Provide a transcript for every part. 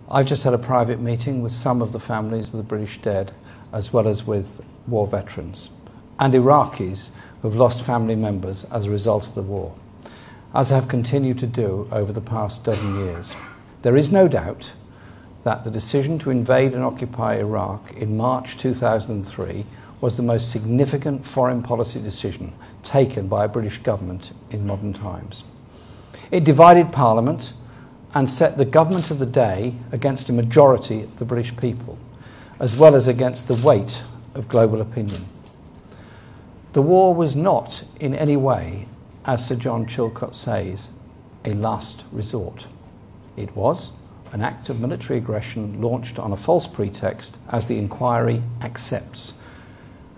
I've just had a private meeting with some of the families of the British dead, as well as with war veterans and Iraqis who have lost family members as a result of the war, as I have continued to do over the past dozen years. There is no doubt that the decision to invade and occupy Iraq in March 2003 was the most significant foreign policy decision taken by a British government in modern times. It divided Parliament and set the government of the day against a majority of the British people, as well as against the weight of global opinion. The war was not in any way, as Sir John Chilcot says, a last resort. It was an act of military aggression launched on a false pretext, as the inquiry accepts,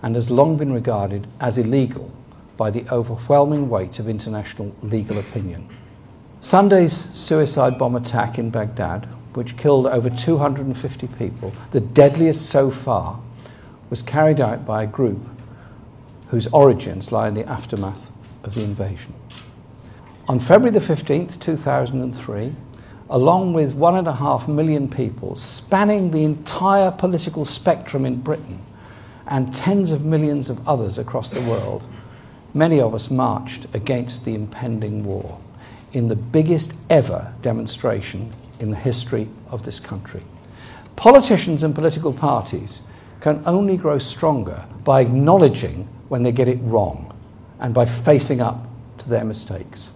and has long been regarded as illegal by the overwhelming weight of international legal opinion. Sunday's suicide bomb attack in Baghdad, which killed over 250 people, the deadliest so far, was carried out by a group whose origins lie in the aftermath of the invasion. On February the 15th, 2003, along with 1.5 million people spanning the entire political spectrum in Britain and tens of millions of others across the world, many of us marched against the impending war in the biggest ever demonstration in the history of this country. Politicians and political parties can only grow stronger by acknowledging when they get it wrong and by facing up to their mistakes.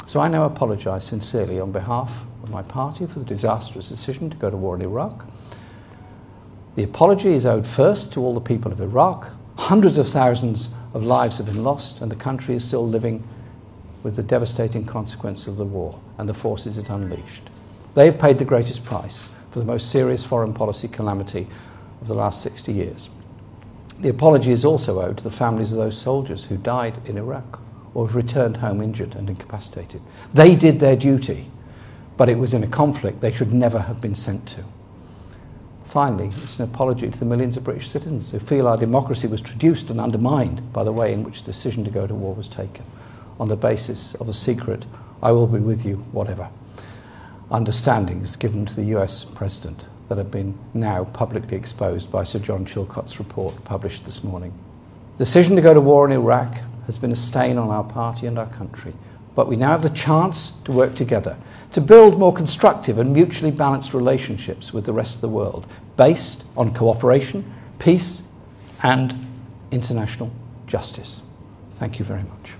So I now apologise sincerely on behalf of my party for the disastrous decision to go to war in Iraq. The apology is owed first to all the people of Iraq. Hundreds of thousands of lives have been lost, and the country is still living with the devastating consequences of the war and the forces it unleashed. They have paid the greatest price for the most serious foreign policy calamity of the last 60 years. The apology is also owed to the families of those soldiers who died in Iraq or have returned home injured and incapacitated. They did their duty, but it was in a conflict they should never have been sent to. Finally, it's an apology to the millions of British citizens who feel our democracy was traduced and undermined by the way in which the decision to go to war was taken, on the basis of a secret, "I will be with you, whatever," understandings given to the US President that have been now publicly exposed by Sir John Chilcot's report published this morning. The decision to go to war in Iraq has been a stain on our party and our country, but we now have the chance to work together, to build more constructive and mutually balanced relationships with the rest of the world, based on cooperation, peace and international justice. Thank you very much.